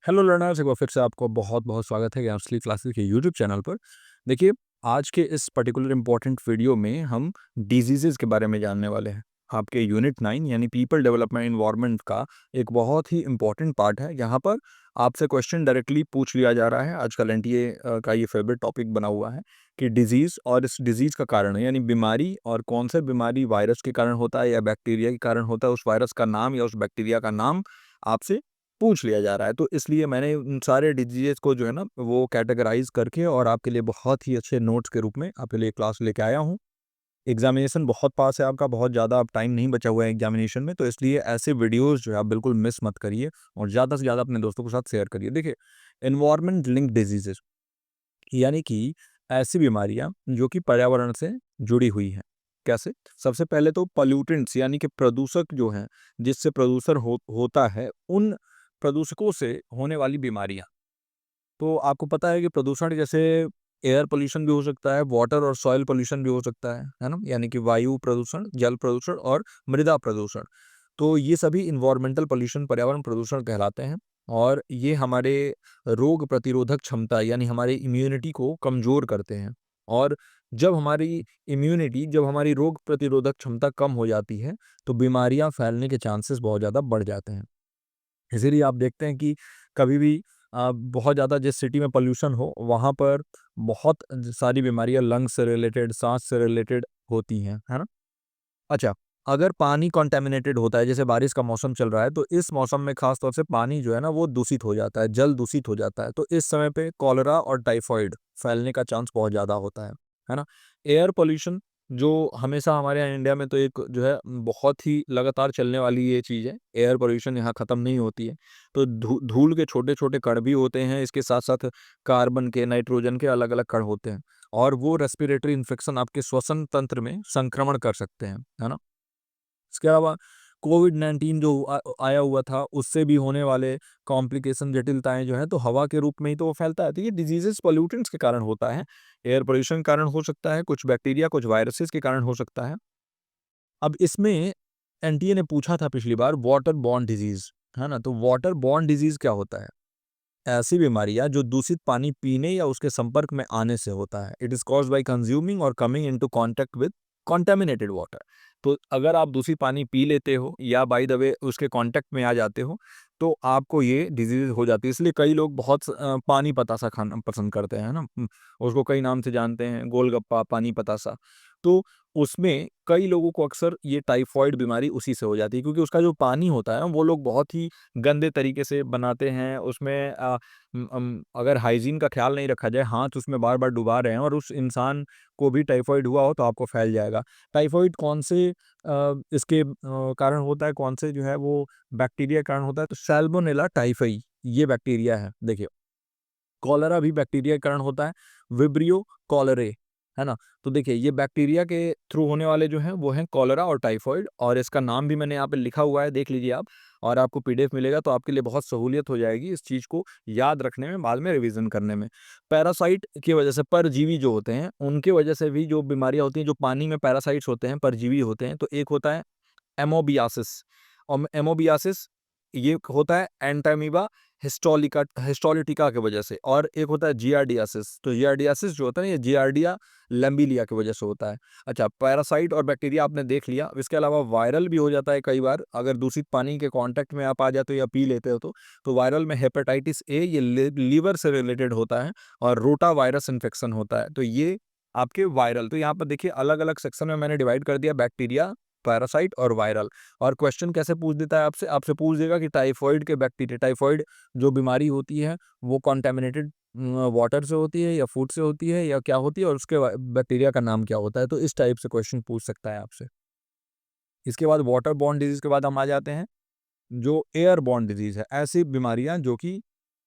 Hello learners, एक बार फिर से आपको बहुत बहुत स्वागत है ज्ञानश्री क्लासेस के यूट्यूब चैनल पर। देखिए, आज के इस पर्टिकुलर इम्पोर्टेंट वीडियो में हम डिजीज़ेज़ के बारे में जानने वाले हैं। आपके यूनिट 9 यानी पीपल डेवलपमेंट एनवायरनमेंट का एक बहुत ही इम्पोर्टेंट पार्ट है। यहाँ पर आपसे क्वेश्चन डायरेक्टली पूछ लिया जा रहा है। आजकल एनटीए का ये फेवरेट टॉपिक बना हुआ है कि डिजीज़ और इस डिजीज़ का कारण यानी बीमारी, और कौन सा बीमारी वायरस के कारण होता है या बैक्टीरिया के कारण होता है, उस वायरस का नाम या उस बैक्टीरिया का नाम आपसे पूछ लिया जा रहा है। तो इसलिए मैंने उन सारे डिजीज़ेज़ को जो है ना वो कैटेगराइज़ करके और आपके लिए बहुत ही अच्छे नोट्स के रूप में आपके लिए क्लास लेके आया हूँ। एग्ज़ामिनेशन बहुत पास है आपका, बहुत ज़्यादा अब टाइम नहीं बचा हुआ है एग्ज़ामिनेशन में, तो इसलिए ऐसे वीडियोज़ जो है आप बिल्कुल मिस मत करिए और ज़्यादा से ज़्यादा अपने दोस्तों के साथ शेयर करिए। देखिए, एनवायरनमेंट लिंक्ड डिजीज़ेज़ यानी कि ऐसी बीमारियाँ जो कि पर्यावरण से जुड़ी हुई हैं। कैसे? सबसे पहले तो पॉल्यूटेंट्स यानी कि प्रदूषक जो हैं, जिससे प्रदूषण होता है, उन प्रदूषकों से होने वाली बीमारियाँ। तो आपको पता है कि प्रदूषण जैसे एयर पॉल्यूशन भी हो सकता है, वाटर और सॉइल पॉल्यूशन भी हो सकता है ना? यानी कि वायु प्रदूषण, जल प्रदूषण और मृदा प्रदूषण। तो ये सभी एनवायरमेंटल पॉल्यूशन, पर्यावरण प्रदूषण कहलाते हैं और ये हमारे रोग प्रतिरोधक क्षमता यानी हमारी इम्यूनिटी को कमज़ोर करते हैं। और जब हमारी रोग प्रतिरोधक क्षमता कम हो जाती है, तो बीमारियाँ फैलने के चांसेस बहुत ज़्यादा बढ़ जाते हैं। इसीलिए आप देखते हैं कि कभी भी बहुत ज़्यादा जिस सिटी में पॉल्यूशन हो, वहाँ पर बहुत सारी बीमारियाँ लंग्स से रिलेटेड, साँस से रिलेटेड होती हैं, है ना? अच्छा, अगर पानी कंटामिनेटेड होता है, जैसे बारिश का मौसम चल रहा है, तो इस मौसम में ख़ास तौर से पानी जो है ना, वो दूषित हो जाता है, जल दूषित हो जाता है। तो इस समय पे कॉलेरा और टाइफॉइड फैलने का चांस बहुत ज़्यादा होता है ना? एयर पॉल्यूशन जो हमेशा हमारे यहाँ इंडिया में तो एक जो है बहुत ही लगातार चलने वाली ये चीज़ है, एयर पॉल्यूशन यहाँ ख़त्म नहीं होती है। तो धूल के छोटे-छोटे कण भी होते हैं, इसके साथ-साथ कार्बन के, नाइट्रोजन के अलग-अलग कण होते हैं और वो रेस्पिरेटरी इन्फेक्शन आपके श्वसन तंत्र में संक्रमण कर सकते हैं, है ना? इसके अलावा कोविड-19 जो आया हुआ था, उससे भी होने वाले कॉम्प्लिकेशन, जटिलताएँ जो हैं, तो हवा के रूप में ही तो वो फैलता है। तो ये डिजीज़ेज़ पॉल्यूटेंट्स के कारण होता है, एयर पॉल्यूशन के कारण हो सकता है, कुछ बैक्टीरिया, कुछ वायरसेस के कारण हो सकता है। अब इसमें एनटीए ने पूछा था पिछली बार वाटर बॉर्न डिजीज़, है ना? तो वाटर बॉर्न डिजीज़ क्या होता है? ऐसी बीमारियाँ जो दूषित पानी पीने या उसके संपर्क में आने से होता है। It is caused by consuming और coming into contact with contaminated water. तो अगर आप दूषित पानी पी लेते हो या बाय द वे उसके कॉन्टैक्ट में आ जाते हो, तो आपको ये डिज़ीज़ हो जाती है। इसलिए कई लोग बहुत पानी पतासा खाना पसंद करते हैं, है ना? उसको कई नाम से जानते हैं, गोलगप्पा, पानी पतासा। तो उसमें कई लोगों को अक्सर ये टाइफॉइड बीमारी उसी से हो जाती है, क्योंकि उसका जो पानी होता है, वो लोग बहुत ही गंदे तरीके से बनाते हैं। उसमें अगर हाइजीन का ख्याल नहीं रखा जाए, हाथ उसमें बार-बार डुबा रहे हैं और उस इंसान को भी टाइफॉइड हुआ हो तो आपको फैल जाएगा। टाइफॉइड कौन से इसके कारण होता है, कौन से जो है वो बैक्टीरिया के कारण होता है, तो सैल्मोनेला टाइफई ये बैक्टीरिया है। देखिए, कॉलरा भी बैक्टीरिया के कारण होता है, विब्रियो कॉलरे, है ना? तो देखिए, ये बैक्टीरिया के थ्रू होने वाले जो हैं वो हैं कॉलरा और टाइफॉइड, और इसका नाम भी मैंने यहाँ पे लिखा हुआ है, देख लीजिए आप। और आपको पीडीएफ मिलेगा तो आपके लिए बहुत सहूलियत हो जाएगी इस चीज़ को याद रखने में, बाद में रिवीजन करने में। पैरासाइट की वजह से, परजीवी जो होते हैं, उनकी वजह से भी जो बीमारियाँ होती हैं, जो पानी में पैरासाइट्स होते हैं, परजीवी होते हैं, तो एक होता है एमोबियासिस। और एमोबियासिस ये होता है एंटामीबा हिस्टोलिटिका की वजह से, और एक होता है जियार्डियासिस। तो जियार्डियासिस जो होता है ना, ये जियार्डिया लैम्बिलिया की वजह से होता है। अच्छा, पैरासाइट और बैक्टीरिया आपने देख लिया। इसके अलावा वायरल भी हो जाता है कई बार, अगर दूषित पानी के कांटेक्ट में आप आ जाते हो या पी लेते हो तो वायरल में हेपेटाइटिस ए, ये लीवर से रिलेटेड होता है, और रोटा वायरस इन्फेक्शन होता है। तो ये आपके वायरल, तो यहाँ पर देखिए अलग-अलग सेक्शन में मैंने डिवाइड कर दिया, बैक्टीरिया, पैरासाइट और वायरल। और क्वेश्चन कैसे पूछ देता है आपसे? आपसे पूछ देगा कि टाइफॉइड जो बीमारी होती है, वो कंटामिनेटेड वाटर से होती है या फूड से होती है या क्या होती है, और उसके बैक्टीरिया का नाम क्या होता है? तो इस टाइप से क्वेश्चन पूछ सकता है आपसे। इसके बाद वाटर बॉर्न डिजीज़ के बाद हम आ जाते हैं, जो एयर बॉर्न डिजीज़ है। ऐसी बीमारियाँ जो कि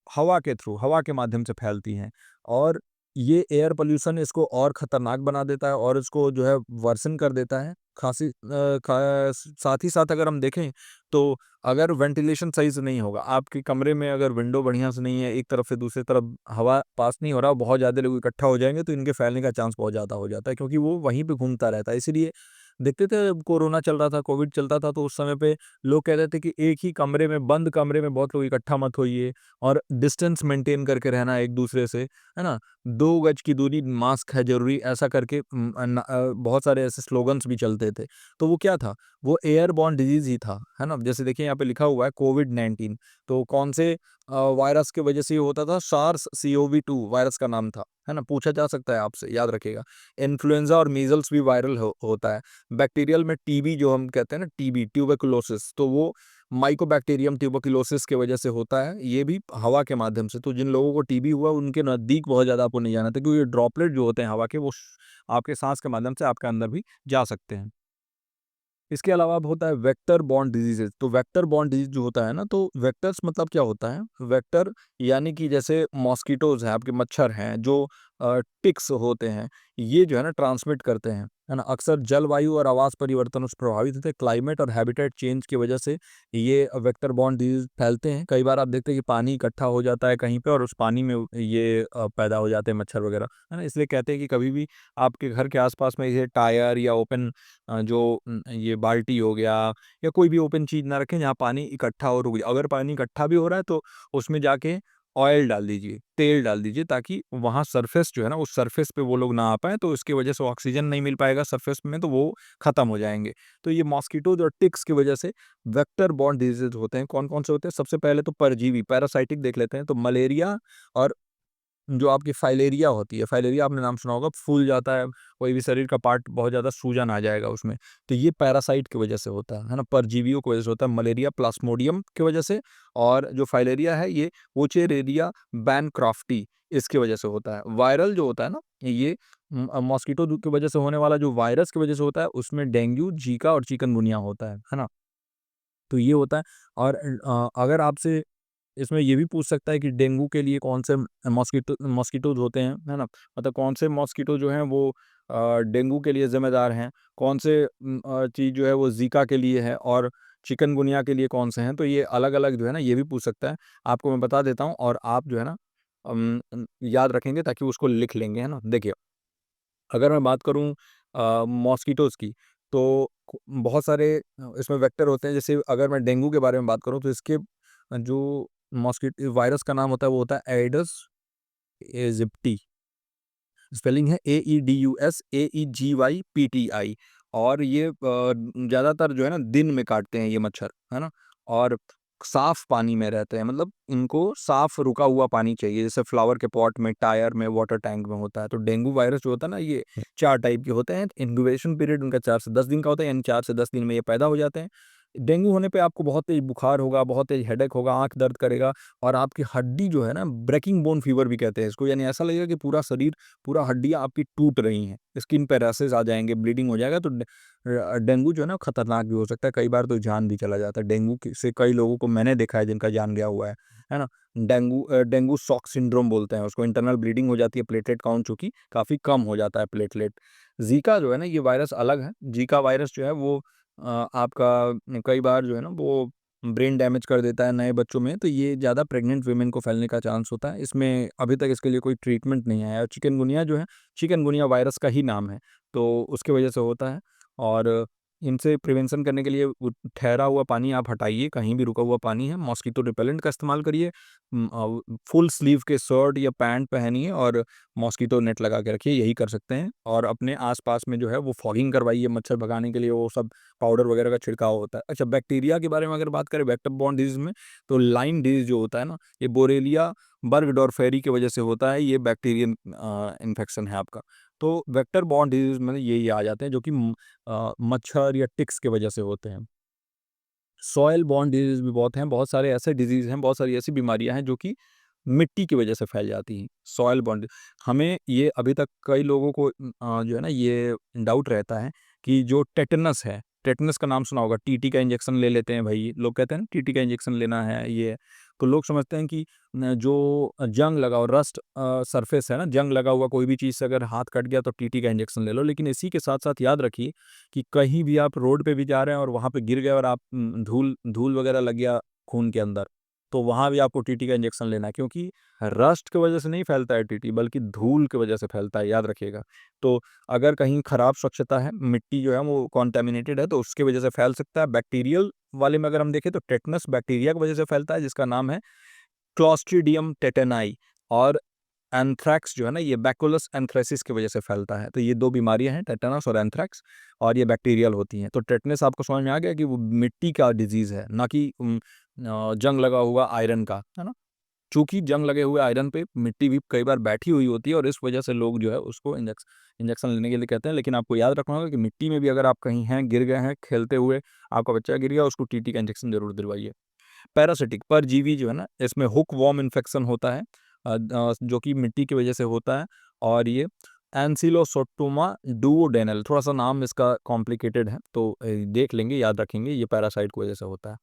हवा के थ्रू, हवा के माध्यम से फैलती हैं, और ये एयर पॉल्यूशन इसको और खतरनाक बना देता है और इसको जो है वर्सन कर देता है। साथ ही साथ अगर हम देखें, तो अगर वेंटिलेशन सही से नहीं होगा, आपके कमरे में अगर विंडो बढ़िया से नहीं है, एक तरफ से दूसरी तरफ हवा पास नहीं हो रहा, बहुत ज़्यादा लोग इकट्ठा हो जाएँगे, तो इनके फैलने का चांस बहुत ज़्यादा हो जाता है, क्योंकि वो वहीं पे घूमता रहता है। इसीलिए देखते थे जब कोरोना चल रहा था, कोविड चलता था, तो उस समय पे लोग कहते थे कि एक ही कमरे में, बंद कमरे में बहुत लोग इकट्ठा मत होइए और डिस्टेंस मेंटेन करके रहना एक दूसरे से, है ना? 2 गज की दूरी, मास्क है ज़रूरी, ऐसा करके बहुत सारे ऐसे स्लोगन्स भी चलते थे। तो वो क्या था? वो एयरबॉर्न डिजीज़ ही था, है ना? जैसे देखिए यहाँ पे लिखा हुआ है कोविड-19, तो कौन से वायरस की वजह से ये होता था? सार्स CoV-2 वायरस का नाम था, है ना? पूछा जा सकता है आपसे, याद रखिएगा। इन्फ्लुएंज़ा और मीज़ल्स भी वायरल होता है। बैक्टीरियल में टीबी जो हम कहते हैं ना, टीबी ट्यूबरकुलोसिस, तो वो माइकोबैक्टीरियम ट्यूबरकुलोसिस की वजह से होता है, ये भी हवा के माध्यम से। तो जिन लोगों को टीबी हुआ उनके नज़दीक बहुत ज़्यादा आपको नहीं जाना था, क्योंकि ड्रॉपलेट जो होते हैं हवा के, वो आपके सांस के माध्यम से आपके अंदर भी जा सकते हैं। इसके अलावा अब होता है वेक्टर बॉर्न डिजीजेज। तो वेक्टर बॉर्न डिजीज जो होता है ना, तो वेक्टर्स मतलब क्या होता है? वेक्टर यानी कि जैसे मॉस्किटोज हैं, आपके मच्छर हैं, जो टिक्स होते हैं, ये जो है ना ट्रांसमिट करते हैं, है ना? अक्सर जलवायु और आवास परिवर्तन से प्रभावित होते हैं, क्लाइमेट और हैबिटेट चेंज की वजह से ये वेक्टर बॉर्न डिजीज फैलते हैं। कई बार आप देखते हैं कि पानी इकट्ठा हो जाता है कहीं पे, और उस पानी में ये पैदा हो जाते हैं मच्छर वगैरह, है ना? इसलिए कहते हैं कि कभी भी आपके घर के आसपास में ये टायर या ओपन ये बाल्टी हो गया, या कोई भी ओपन चीज़ ना रखें जहाँ पानी इकट्ठा हो, रुक जाए। अगर पानी इकट्ठा भी हो रहा है तो उसमें जाके ऑयल डाल दीजिए, तेल डाल दीजिए, ताकि वहाँ सरफेस जो है ना, उस सरफेस पे वो लोग ना आ पाएँ, तो इसकी वजह से ऑक्सीजन नहीं मिल पाएगा सरफेस में, तो वो खत्म हो जाएँगे। तो ये मॉस्किटोज़ और टिक्स की वजह से वेक्टर बॉर्न डिजीज़ होते हैं। कौन-कौन से होते हैं? सबसे पहले तो परजीवी, पैरासाइटिक देख लेते हैं। तो मलेरिया और जो आपकी फाइलेरिया होती है, फाइलेरिया आपने नाम सुना होगा, फूल जाता है, कोई भी शरीर का पार्ट, बहुत ज़्यादा सूजन आ जाएगा उसमें। तो ये पैरासाइट की वजह से होता है ना? परजीवियों की वजह से होता है, मलेरिया प्लाज्मोडियम की वजह से, और जो फाइलेरिया है ये वोचेरेरिया बैनक्रॉफ्टी, इसकी वजह से होता है। वायरल जो होता है ना, ये मॉस्किटो की वजह से होने वाला जो वायरस की वजह से होता है, उसमें डेंगू, जीका और चिकनगुनिया होता है ना? तो ये होता है। और अगर आपसे इसमें ये भी पूछ सकता है कि डेंगू के लिए कौन से मॉस्किटोज़ होते हैं, है ना? मतलब कौन से मॉस्किटो जो हैं वो डेंगू के लिए ज़िम्मेदार हैं, कौन से चीज़ जो है वो ज़िका के लिए है, और चिकनगुनिया के लिए कौन से हैं। तो ये अलग-अलग जो है ना, ये भी पूछ सकता है। आपको मैं बता देता हूँ, और आप जो है ना याद रखेंगे, ताकि उसको लिख लेंगे, है ना? देखिए, अगर मैं बात करूँ मॉस्किटोज़ की, तो बहुत सारे इसमें वेक्टर होते हैं। जैसे अगर मैं डेंगू के बारे में बात करूँ, तो इसके जो वायरस का नाम होता है, वो होता है एडिस एजिप्टी। स्पेलिंग है AEDUS AEGYPTI। और ये ज़्यादातर जो है ना दिन में काटते हैं ये मच्छर, है ना? और साफ पानी में रहते हैं, मतलब इनको साफ रुका हुआ पानी चाहिए, जैसे फ्लावर के पॉट में, टायर में, वाटर टैंक में होता है। तो डेंगू वायरस जो होता है ना, ये 4 टाइप के होते हैं। इंक्यूबेशन पीरियड उनका 4 से 10 दिन का होता है, यानी 4 से 10 दिन में ये पैदा हो जाते हैं। डेंगू होने पे आपको बहुत तेज बुखार होगा, बहुत तेज हेडेक होगा, आँख दर्द करेगा, और आपकी हड्डी जो है ना, ब्रेकिंग बोन फीवर भी कहते हैं इसको, यानी ऐसा लगेगा कि पूरा शरीर, पूरा हड्डियाँ आपकी टूट रही हैं, स्किन पे रैशेज़ आ जाएँगे, ब्लीडिंग हो जाएगा। तो डेंगू जो है ना, खतरनाक भी हो सकता है, कई बार तो जान भी चला जाता है। डेंगू से कई लोगों को मैंने देखा है जिनका जान गया हुआ है ना? डेंगू शॉक सिंड्रोम बोलते हैं उसको, इंटरनल ब्लीडिंग हो जाती है, प्लेटलेट काउंट चूँकि काफ़ी कम हो जाता है प्लेटलेट। ज़ीका जो है ना, ये वायरस अलग है। ज़ीका वायरस जो है वो आपका कई बार जो है ना, वो ब्रेन डैमेज कर देता है नए बच्चों में, तो ये ज़्यादा प्रेग्नेंट वुमेन को फैलने का चांस होता है। इसमें अभी तक इसके लिए कोई ट्रीटमेंट नहीं आया है। चिकनगुनिया जो है, चिकनगुनिया वायरस का ही नाम है, तो उसकी वजह से होता है। और इनसे प्रिवेंशन करने के लिए ठहरा हुआ पानी आप हटाइए, कहीं भी रुका हुआ पानी है, मॉस्किटो रिपेलेंट का इस्तेमाल करिए, फुल स्लीव के शर्ट या पैंट पहनिए, और मॉस्किटो नेट लगा के रखिए, यही कर सकते हैं। और अपने आस-पास में जो है वो फॉगिंग करवाइए, मच्छर भगाने के लिए वो सब पाउडर वगैरह का छिड़काव होता है। अच्छा, बैक्टीरिया के बारे में अगर बात करें वेक्टर बॉर्न डिजीज़ में, तो लाइम डिजीज़ जो होता है ना, ये बोरेलिया बर्गडॉर्फेरी की वजह से होता है, ये बैक्टीरियल इन्फेक्शन है आपका। तो वेक्टर बॉर्न डिजीज़ में ये आ जाते हैं, जो कि मच्छर या टिक्स की वजह से होते हैं। सॉइल बॉर्न डिजीज़ भी बहुत हैं, बहुत सारे ऐसे डिजीज़ हैं, बहुत सारी ऐसी बीमारियाँ हैं जो कि मिट्टी की वजह से फैल जाती हैं। सॉइल बॉर्न, हमें ये अभी तक कई लोगों को जो है ना, ये डाउट रहता है कि जो टेटनस है, टेटनस का नाम सुना होगा, टीटी का इंजेक्शन ले लेते हैं भई, लोग कहते हैं ना टीटी का इंजेक्शन लेना है ये। तो लोग समझते हैं कि जो जंग लगा हो, रस्ट सरफेस है ना, जंग लगा हुआ कोई भी चीज़ से अगर हाथ कट गया तो टीटी का इंजेक्शन ले लो। लेकिन इसी के साथ-साथ याद रखिए कि कहीं भी आप रोड पे भी जा रहे हैं और वहाँ पे गिर गए, और आप धूल धूल वगैरह लग गया खून के अंदर, तो वहाँ भी आपको टीटी का इंजेक्शन लेना है, क्योंकि रस्ट की वजह से नहीं फैलता है टीटी, बल्कि धूल की वजह से फैलता है, याद रखिएगा। तो अगर कहीं खराब स्वच्छता है, मिट्टी जो है वो कॉन्टेमिनेटेड है, तो उसकी वजह से फैल सकता है। बैक्टीरियल वाले में अगर हम देखें तो टेटनस बैक्टीरिया की वजह से फैलता है, जिसका नाम है क्लॉस्ट्रीडियम टेटेनाई। और एंथ्रैक्स जो है ना, ये बैकुलस एंथ्रेसिस की वजह से फैलता है। तो ये 2 बीमारियां हैं, टेटनस और एंथ्रैक्स, और ये बैक्टीरियल होती हैं। तो टेटनस आपको समझ में आ गया कि वो मिट्टी का डिजीज है, ना कि जंग लगा हुआ आयरन का, है ना। चूंकि जंग लगे हुए आयरन पे मिट्टी भी कई बार बैठी हुई होती है, और इस वजह से लोग जो है उसको इंजेक्शन लेने के लिए कहते हैं। लेकिन आपको याद रखना होगा कि मिट्टी में भी अगर आप कहीं हैं, गिर गए हैं खेलते हुए, आपका बच्चा गिर गया, उसको टीटी का इंजेक्शन जरूर दिलवाइए। पैरासिटिक परजीवी जो है ना, इसमें हुक वॉर्म इन्फेक्शन होता है, जो कि मिट्टी की वजह से होता है। और ये एंसिलोसोटोमा डुओडेनल, थोड़ा सा नाम इसका कॉम्प्लिकेटेड है, तो देख लेंगे, याद रखेंगे, ये पैरासाइट की वजह से होता है।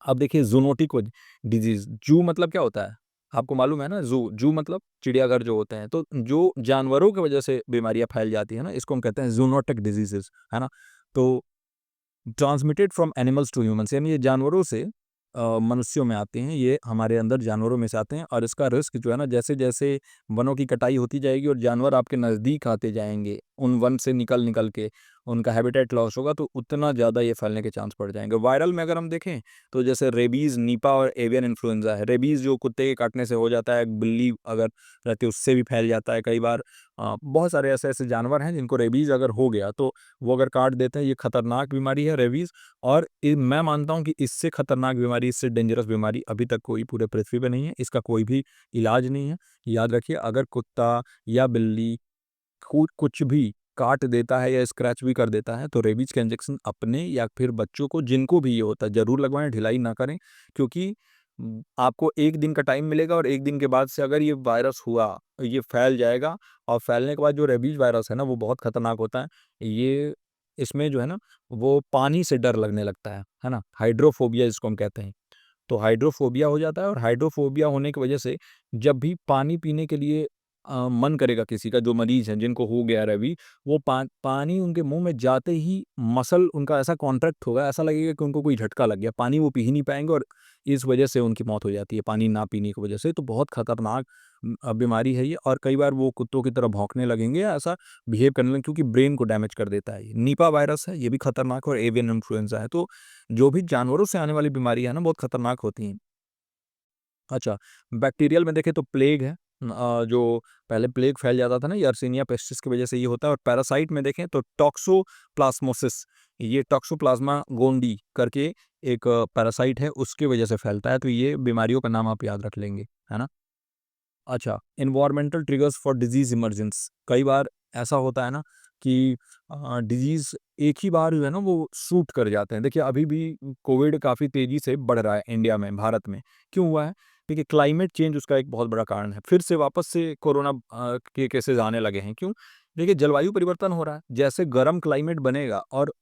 अब देखिए जूनोटिक डिजीज, जू मतलब क्या होता है, आपको मालूम है ना। जू मतलब चिड़ियाघर जो होते हैं। तो जो जानवरों की वजह से बीमारियां फैल जाती है ना, इसको हम कहते हैं जूनोटिक डिजीजेस, है ना। तो transmitted from animals to humans, यानी ये जानवरों से मनुष्यों में आते हैं, ये हमारे अंदर जानवरों में से आते हैं। और इसका रिस्क जो है ना, जैसे जैसे वनों की कटाई होती जाएगी और जानवर आपके नज़दीक आते जाएंगे, उन वन से निकल निकल के उनका हैबिटेट लॉस होगा, तो उतना ज़्यादा ये फैलने के चांस बढ़ जाएंगे। वायरल में अगर हम देखें तो जैसे रेबीज़, नीपा और एवियन इन्फ्लुएंजा है। रेबीज़ जो कुत्ते के काटने से हो जाता है, बिल्ली अगर रहती है उससे भी फैल जाता है कई बार। बहुत सारे ऐसे ऐसे जानवर हैं जिनको रेबीज़ अगर हो गया, तो वो अगर काट देते हैं, ये खतरनाक बीमारी है रेबीज़। और मैं मानता हूँ कि इससे खतरनाक बीमारी, इससे डेंजरस बीमारी अभी तक कोई पूरे पृथ्वी पे नहीं है। इसका कोई भी इलाज नहीं है। याद रखिए, अगर कुत्ता या बिल्ली कुछ भी काट देता है या स्क्रैच भी कर देता है, तो रेबीज का इंजेक्शन अपने या फिर बच्चों को, जिनको भी ये होता है, जरूर लगवाएं, ढिलाई ना करें। क्योंकि आपको 1 दिन का टाइम मिलेगा, और 1 दिन के बाद से अगर ये वायरस हुआ, ये फैल जाएगा। और फैलने के बाद जो रेबीज वायरस है ना, वो बहुत खतरनाक होता है। ये इसमें जो है ना, वो पानी से डर लगने लगता है ना, हाइड्रोफोबिया जिसको हम कहते हैं। तो हाइड्रोफोबिया हो जाता है, और हाइड्रोफोबिया होने की वजह से जब भी पानी पीने के लिए मन करेगा किसी का, जो मरीज है जिनको हो गया है रवि, वो पानी उनके मुंह में जाते ही मसल उनका ऐसा कॉन्ट्रैक्ट होगा, ऐसा लगेगा कि उनको कोई झटका लग गया, पानी वो पी ही नहीं पाएंगे, और इस वजह से उनकी मौत हो जाती है, पानी ना पीने की वजह से। तो बहुत खतरनाक बीमारी है ये। और कई बार वो कुत्तों की तरह भौंकने लगेंगे, ऐसा बिहेव करने लगेंगे, क्योंकि ब्रेन को डैमेज कर देता है। ये नीपा वायरस है, ये भी खतरनाक है, और एवियन इन्फ्लुएंजा है। तो जो भी जानवरों से आने वाली बीमारी है ना, बहुत खतरनाक होती हैं। अच्छा, बैक्टीरियल में देखें तो प्लेग है। जो पहले प्लेग फैल जाता था ना, यर्सीनिया पेस्टिस की वजह से ये होता है। और पैरासाइट में देखें तो टॉक्सोप्लाज्मोसिस, ये टॉक्सोप्लाज्मा गोंडी करके एक पैरासाइट है, उसकी वजह से फैलता है। तो ये बीमारियों का नाम आप याद रख लेंगे, है ना। अच्छा, environmental triggers for disease emergence, कई बार ऐसा होता है ना कि डिजीज एक ही बार जो है ना वो शूट कर जाते हैं। देखिए अभी भी कोविड काफ़ी तेज़ी से बढ़ रहा है इंडिया में, भारत में। क्यों हुआ है? देखिए क्लाइमेट चेंज उसका एक बहुत बड़ा कारण है। फिर से वापस से कोरोना के केसेस आने लगे हैं। क्यों? देखिए जलवायु परिवर्तन हो रहा है। जैसे गर्म क्लाइमेट बनेगा, और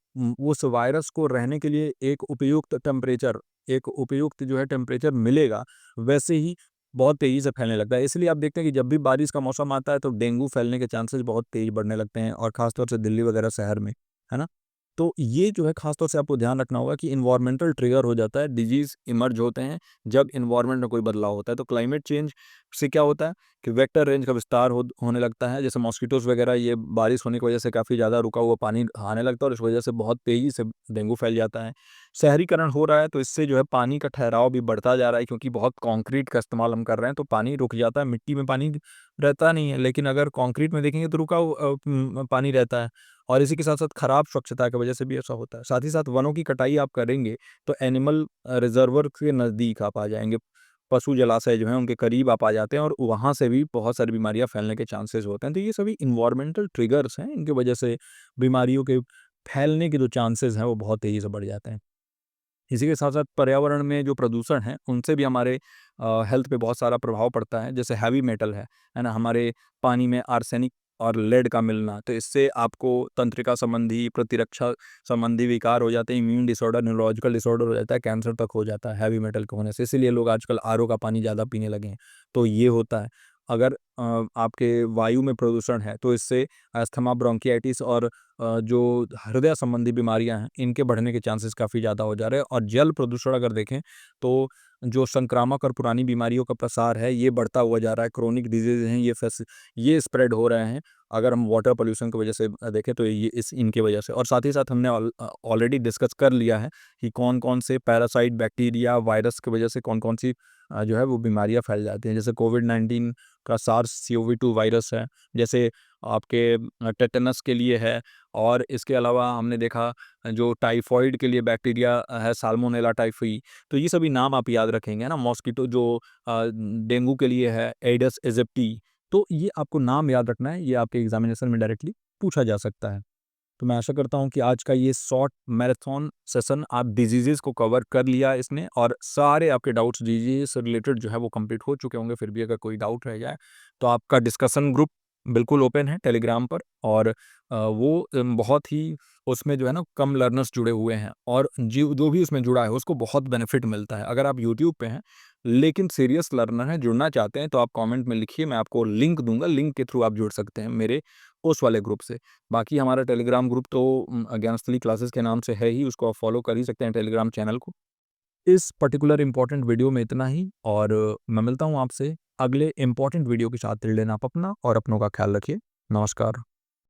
उस वायरस को रहने के लिए एक उपयुक्त टेम्परेचर, एक उपयुक्त जो है टेम्परेचर मिलेगा, वैसे ही बहुत तेज़ी से फैलने लगता है। इसलिए आप देखते हैं कि जब भी बारिश का मौसम आता है, तो डेंगू फैलने के चांसेस बहुत तेज़ बढ़ने लगते हैं, और ख़ासतौर से दिल्ली वगैरह शहर में, है ना? तो ये जो है ख़ासतौर से आपको ध्यान रखना होगा कि एनवायरमेंटल ट्रिगर हो जाता है, डिजीज़ इमर्ज होते हैं जब एनवायरनमेंट में कोई बदलाव होता है। तो क्लाइमेट चेंज से क्या होता है कि वेक्टर रेंज का विस्तार होने लगता है। जैसे मॉस्किटोज़ वगैरह, ये बारिश होने की वजह से काफ़ी ज़्यादा रुका हुआ पानी आने लगता है, और इस वजह से बहुत तेज़ी से डेंगू फैल जाता है। शहरीकरण हो रहा है, तो इससे जो है पानी का ठहराव भी बढ़ता जा रहा है, क्योंकि बहुत कंक्रीट का इस्तेमाल हम कर रहे हैं, तो पानी रुक जाता है। मिट्टी में पानी रहता नहीं है, लेकिन अगर कंक्रीट में देखेंगे तो रुका पानी रहता है। और इसी के साथ-साथ खराब स्वच्छता की वजह से भी ऐसा होता है। साथ ही साथ वनों की कटाई आप करेंगे, तो एनिमल रिज़र्वर के नज़दीक आप आ जाएँगे। पशु जलाशय जो हैं उनके करीब आप आ जाते हैं, और वहाँ से भी बहुत सारी बीमारियाँ फैलने के चांसेस होते हैं। तो ये सभी एनवायरमेंटल ट्रिगर्स हैं, इनकी वजह से बीमारियों के फैलने के जो चांसेस हैं वो बहुत तेज़ी से बढ़ जाते हैं। इसी के साथ-साथ पर्यावरण में जो प्रदूषण है, उनसे भी हमारे हेल्थ पे बहुत सारा प्रभाव पड़ता है। जैसे हैवी मेटल है ना? हमारे पानी में आर्सेनिक और लेड का मिलना, तो इससे आपको तंत्रिका संबंधी, प्रतिरक्षा संबंधी विकार हो जाते हैं, इम्यून डिसऑर्डर, न्यूरोलॉजिकल डिसऑर्डर हो जाता है, कैंसर तक हो जाता है हैवी मेटल के होने से। इसीलिए लोग आजकल आरओ का पानी ज़्यादा पीने लगे हैं, तो ये होता है। अगर आपके वायु में प्रदूषण है तो इससे अस्थमा, ब्रोंकियाइटिस और जो हृदय संबंधी बीमारियां हैं इनके बढ़ने के चांसेस काफ़ी ज़्यादा हो जा रहे हैं। और जल प्रदूषण अगर देखें तो जो संक्रामक और पुरानी बीमारियों का प्रसार है ये बढ़ता हुआ जा रहा है। क्रोनिक डिजीज़ हैं ये स्प्रेड हो रहे हैं। अगर हम वाटर पॉल्यूशन की वजह से देखें तो ये इस इनकी वजह से। और साथ ही साथ हमने ऑलरेडी डिस्कस कर लिया है कि कौन-कौन से पैरासाइट, बैक्टीरिया, वायरस की वजह से कौन-कौन सी जो है वो बीमारियाँ फैल जाती हैं। जैसे कोविड-19 का सार्स-CoV-2 वायरस है, जैसे आपके टेटनस के लिए है। और इसके अलावा हमने देखा जो टाइफॉइड के लिए बैक्टीरिया है, साल्मोनेला टाइफी। तो ये सभी नाम आप याद रखेंगे ना। मॉस्किटो जो डेंगू के लिए है, एडिस एजिप्टी। तो ये आपको नाम याद रखना है, ये आपके एग्जामिनेशन में डायरेक्टली पूछा जा सकता है। तो मैं आशा करता हूँ कि आज का ये शॉर्ट मैराथन सेशन आप डिजीज़ेज़ को कवर कर लिया इसने, और सारे आपके डाउट्स डिजीज़ से रिलेटेड जो है वो कंप्लीट हो चुके होंगे। फिर भी अगर कोई डाउट रह जाए तो आपका डिस्कशन ग्रुप बिल्कुल ओपन है टेलीग्राम पर। और वो बहुत ही उसमें जो है ना कम लर्नर्स जुड़े हुए हैं, और जो भी उसमें जुड़ा है उसको बहुत बेनिफिट मिलता है। अगर आप यूट्यूब पे हैं लेकिन सीरियस लर्नर हैं, जुड़ना चाहते हैं, तो आप कमेंट में लिखिए, मैं आपको लिंक दूँगा, लिंक के थ्रू आप जुड़ सकते हैं मेरे उस वाले ग्रुप से। बाकी हमारा टेलीग्राम ग्रुप तो ज्ञानस्थली क्लासेस के नाम से है ही, उसको आप फॉलो कर ही सकते हैं टेलीग्राम चैनल को। इस पर्टिकुलर इम्पोर्टेंट वीडियो में इतना ही, और मैं मिलता हूँ आपसे अगले इम्पोर्टेंट वीडियो के साथ। टिल देन आप अपना और अपनों का ख्याल रखिए। नमस्कार।